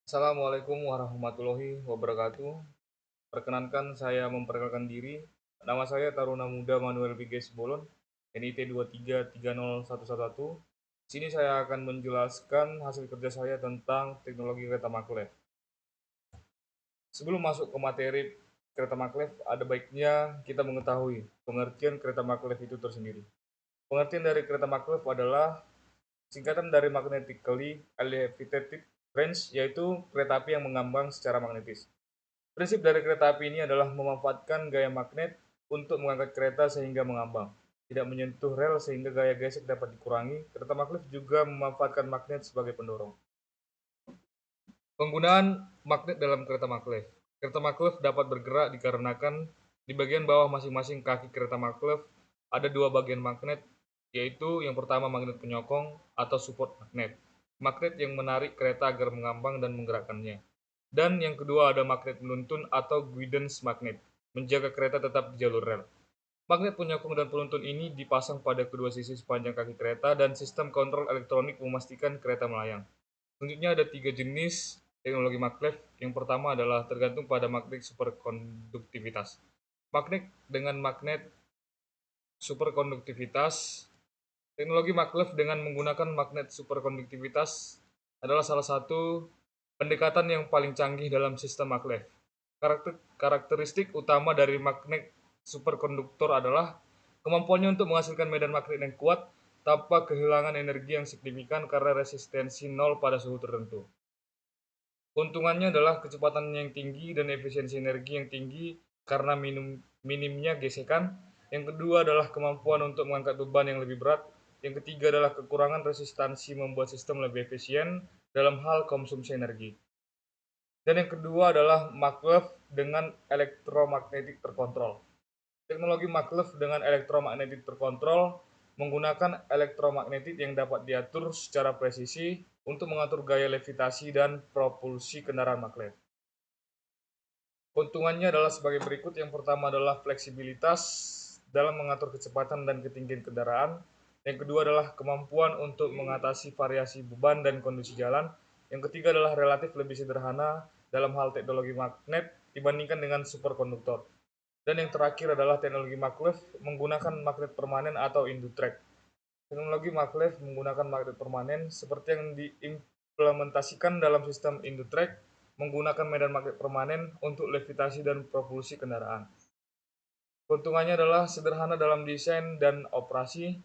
Assalamualaikum warahmatullahi wabarakatuh. Perkenankan saya memperkenalkan diri. Nama saya Taruna Muda Manuel Viges Bolon, NIT 2330111. Di sini saya akan menjelaskan hasil kerja saya tentang teknologi kereta maglev. Sebelum masuk ke materi kereta maglev, ada baiknya kita mengetahui pengertian kereta maglev itu tersendiri. Pengertian dari kereta maglev adalah singkatan dari magnetically levitated range, yaitu kereta api yang mengambang secara magnetis. Prinsip dari kereta api ini adalah memanfaatkan gaya magnet untuk mengangkat kereta sehingga mengambang, tidak menyentuh rel sehingga gaya gesek dapat dikurangi. Kereta maglev juga memanfaatkan magnet sebagai pendorong. Penggunaan magnet dalam kereta maglev. Kereta maglev dapat bergerak dikarenakan di bagian bawah masing-masing kaki kereta maglev ada dua bagian magnet, yaitu yang pertama magnet penyokong atau support magnet. Magnet yang menarik kereta agar mengambang dan menggerakkannya. Dan yang kedua ada magnet penuntun atau guidance magnet, menjaga kereta tetap di jalur rel. Magnet penyokong dan penuntun ini dipasang pada kedua sisi sepanjang kaki kereta dan sistem kontrol elektronik memastikan kereta melayang. Selanjutnya ada tiga jenis teknologi maglev. Yang pertama adalah tergantung pada magnet superkonduktivitas. Magnet dengan magnet superkonduktivitas. Teknologi maglev dengan menggunakan magnet superkonduktivitas adalah salah satu pendekatan yang paling canggih dalam sistem maglev. Karakteristik utama dari magnet superkonduktor adalah kemampuannya untuk menghasilkan medan magnet yang kuat tanpa kehilangan energi yang signifikan karena resistensi nol pada suhu tertentu. Keuntungannya adalah kecepatan yang tinggi dan efisiensi energi yang tinggi karena minimnya gesekan. Yang kedua adalah kemampuan untuk mengangkat beban yang lebih berat. Yang ketiga adalah kekurangan resistansi membuat sistem lebih efisien dalam hal konsumsi energi. Dan yang kedua adalah maglev dengan elektromagnetik terkontrol. Teknologi maglev dengan elektromagnetik terkontrol menggunakan elektromagnetik yang dapat diatur secara presisi untuk mengatur gaya levitasi dan propulsi kendaraan maglev. Keuntungannya adalah sebagai berikut. Yang pertama adalah fleksibilitas dalam mengatur kecepatan dan ketinggian kendaraan. Yang kedua adalah kemampuan untuk mengatasi variasi beban dan kondisi jalan. Yang ketiga adalah relatif lebih sederhana dalam hal teknologi magnet dibandingkan dengan superkonduktor. Dan yang terakhir adalah teknologi maglev menggunakan magnet permanen atau Indutrack. Teknologi maglev menggunakan magnet permanen seperti yang diimplementasikan dalam sistem Indutrack, menggunakan medan magnet permanen untuk levitasi dan propulsi kendaraan. Keuntungannya adalah sederhana dalam desain dan operasi,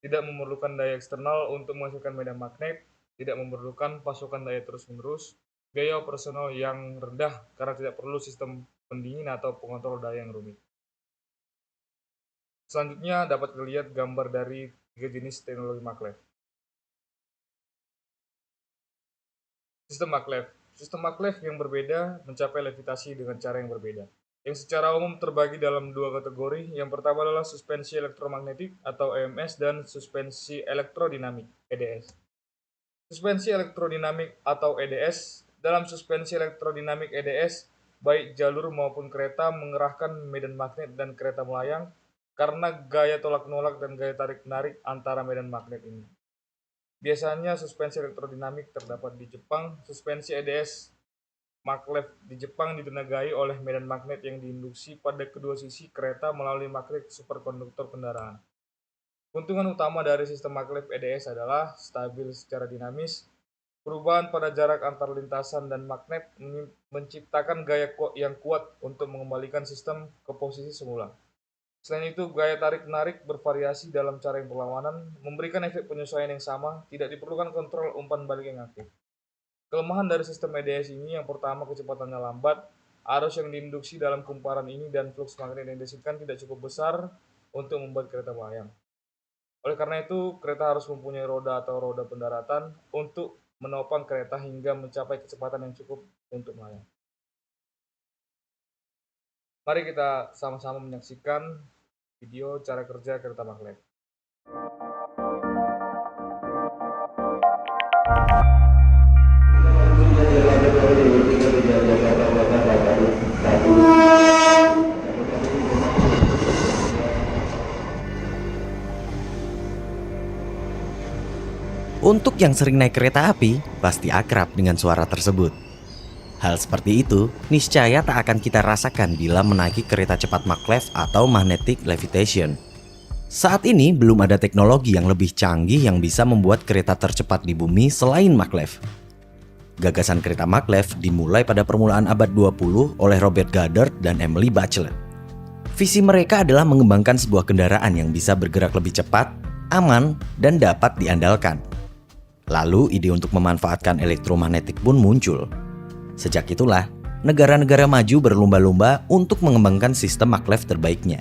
tidak memerlukan daya eksternal untuk menghasilkan medan magnet, tidak memerlukan pasokan daya terus-menerus, biaya operasional yang rendah karena tidak perlu sistem pendingin atau pengontrol daya yang rumit. Selanjutnya dapat dilihat gambar dari tiga jenis teknologi maglev. Sistem maglev. Sistem maglev yang berbeda mencapai levitasi dengan cara yang berbeda, yang secara umum terbagi dalam dua kategori. Yang pertama adalah suspensi elektromagnetik atau EMS dan suspensi elektrodinamik EDS. Suspensi elektrodinamik atau EDS. Dalam suspensi elektrodinamik EDS, baik jalur maupun kereta mengerahkan medan magnet dan kereta melayang karena gaya tolak-menolak dan gaya tarik-menarik antara medan magnet ini. Biasanya suspensi elektrodinamik terdapat di Jepang. Suspensi EDS maglev di Jepang ditenagai oleh medan magnet yang diinduksi pada kedua sisi kereta melalui magnet superkonduktor kendaraan. Keuntungan utama dari sistem maglev EDS adalah stabil secara dinamis. Perubahan pada jarak antar lintasan dan magnet menciptakan gaya yang kuat untuk mengembalikan sistem ke posisi semula. Selain itu, gaya tarik-menarik bervariasi dalam cara yang berlawanan, memberikan efek penyesuaian yang sama, tidak diperlukan kontrol umpan balik yang aktif. Kelemahan dari sistem EDS ini yang pertama kecepatannya lambat, arus yang diinduksi dalam kumparan ini dan flux magnet yang dihasilkan tidak cukup besar untuk membuat kereta melayang. Oleh karena itu, kereta harus mempunyai roda atau roda pendaratan untuk menopang kereta hingga mencapai kecepatan yang cukup untuk melayang. Mari kita sama-sama menyaksikan video cara kerja kereta maglev. Untuk yang sering naik kereta api, pasti akrab dengan suara tersebut. Hal seperti itu niscaya tak akan kita rasakan bila menaiki kereta cepat maglev atau magnetic levitation. Saat ini belum ada teknologi yang lebih canggih yang bisa membuat kereta tercepat di bumi selain maglev. Gagasan kereta maglev dimulai pada permulaan abad 20 oleh Robert Goddard dan Emily Bachelet. Visi mereka adalah mengembangkan sebuah kendaraan yang bisa bergerak lebih cepat, aman, dan dapat diandalkan. Lalu ide untuk memanfaatkan elektromagnetik pun muncul. Sejak itulah, negara-negara maju berlomba-lomba untuk mengembangkan sistem maglev terbaiknya.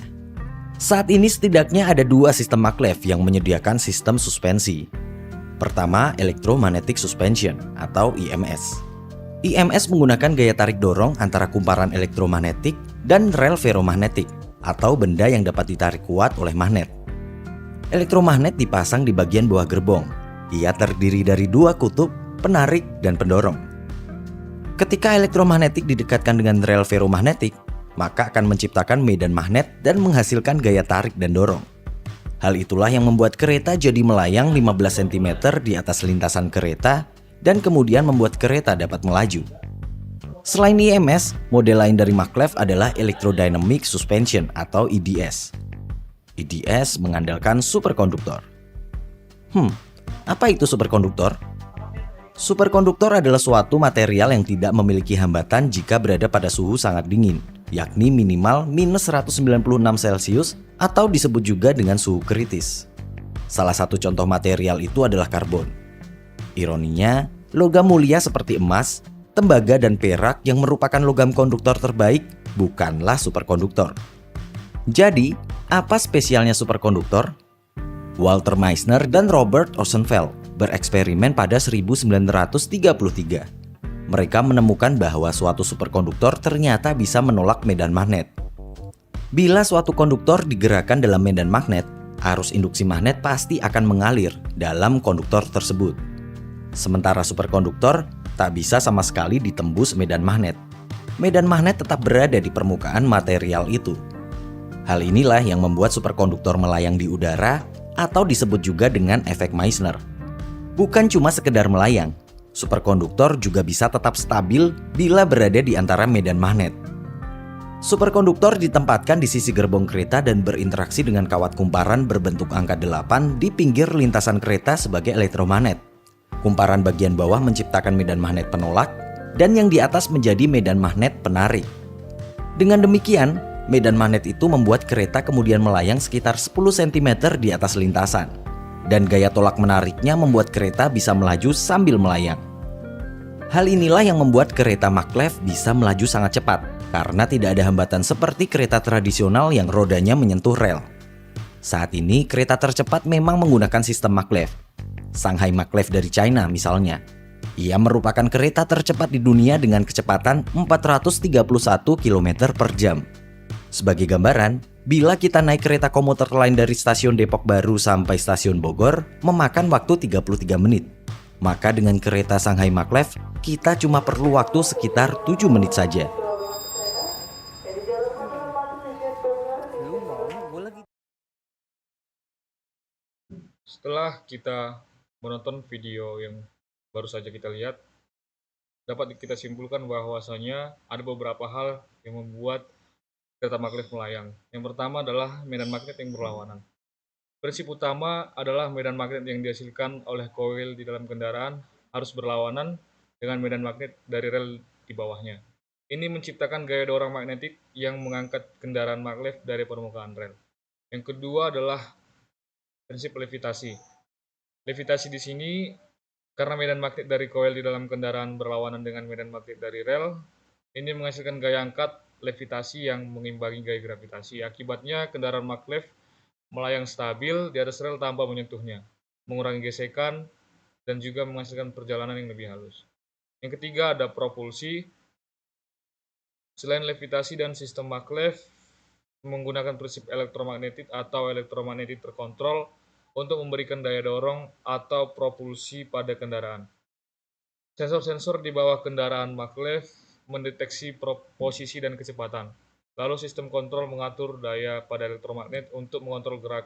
Saat ini setidaknya ada 2 sistem maglev yang menyediakan sistem suspensi. Pertama, Electromagnetic Suspension atau EMS. EMS menggunakan gaya tarik dorong antara kumparan elektromagnetik dan rel ferromagnetik atau benda yang dapat ditarik kuat oleh magnet. Elektromagnet dipasang di bagian bawah gerbong. Ia terdiri dari 2 kutub, penarik dan pendorong. Ketika elektromagnetik didekatkan dengan rel ferromagnetik, maka akan menciptakan medan magnet dan menghasilkan gaya tarik dan dorong. Hal itulah yang membuat kereta jadi melayang 15 cm di atas lintasan kereta dan kemudian membuat kereta dapat melaju. Selain EMS, model lain dari maglev adalah Electrodynamic Suspension atau EDS. EDS mengandalkan superkonduktor. Apa itu superkonduktor? Superkonduktor adalah suatu material yang tidak memiliki hambatan jika berada pada suhu sangat dingin, yakni minimal minus 196 Celcius atau disebut juga dengan suhu kritis. Salah satu contoh material itu adalah karbon. Ironinya, logam mulia seperti emas, tembaga dan perak yang merupakan logam konduktor terbaik bukanlah superkonduktor. Jadi, apa spesialnya superkonduktor? Walter Meissner dan Robert Rosenfeld bereksperimen pada 1933. Mereka menemukan bahwa suatu superkonduktor ternyata bisa menolak medan magnet. Bila suatu konduktor digerakkan dalam medan magnet, arus induksi magnet pasti akan mengalir dalam konduktor tersebut. Sementara superkonduktor tak bisa sama sekali ditembus medan magnet. Medan magnet tetap berada di permukaan material itu. Hal inilah yang membuat superkonduktor melayang di udara atau disebut juga dengan efek Meissner. Bukan cuma sekedar melayang, superkonduktor juga bisa tetap stabil bila berada di antara medan magnet. Superkonduktor ditempatkan di sisi gerbong kereta dan berinteraksi dengan kawat kumparan berbentuk angka 8 di pinggir lintasan kereta sebagai elektromagnet. Kumparan bagian bawah menciptakan medan magnet penolak dan yang di atas menjadi medan magnet penarik. Dengan demikian, medan magnet itu membuat kereta kemudian melayang sekitar 10 cm di atas lintasan. Dan gaya tolak menariknya membuat kereta bisa melaju sambil melayang. Hal inilah yang membuat kereta maglev bisa melaju sangat cepat karena tidak ada hambatan seperti kereta tradisional yang rodanya menyentuh rel. Saat ini kereta tercepat memang menggunakan sistem maglev. Shanghai Maglev dari China misalnya. Ia merupakan kereta tercepat di dunia dengan kecepatan 431 km per jam. Sebagai gambaran, bila kita naik kereta komuter lain dari stasiun Depok Baru sampai stasiun Bogor, memakan waktu 33 menit. Maka dengan kereta Shanghai Maglev, kita cuma perlu waktu sekitar 7 menit saja. Setelah kita menonton video yang baru saja kita lihat, dapat kita simpulkan bahwasanya ada beberapa hal yang membuat kereta maglev melayang. Yang pertama adalah medan magnet yang berlawanan. Prinsip utama adalah medan magnet yang dihasilkan oleh koil di dalam kendaraan harus berlawanan dengan medan magnet dari rel di bawahnya. Ini menciptakan gaya dorong magnetik yang mengangkat kendaraan maglev dari permukaan rel. Yang kedua adalah prinsip levitasi. Levitasi di sini karena medan magnet dari koil di dalam kendaraan berlawanan dengan medan magnet dari rel, ini menghasilkan gaya angkat levitasi yang mengimbangi gaya gravitasi. Akibatnya kendaraan maglev melayang stabil di atas rel tanpa menyentuhnya, mengurangi gesekan, dan juga menghasilkan perjalanan yang lebih halus. Yang ketiga ada propulsi. Selain levitasi dan sistem maglev menggunakan prinsip elektromagnetik atau elektromagnetik terkontrol untuk memberikan daya dorong atau propulsi pada kendaraan. Sensor-sensor di bawah kendaraan maglev mendeteksi posisi dan kecepatan. Lalu sistem kontrol mengatur daya pada elektromagnet untuk mengontrol gerakan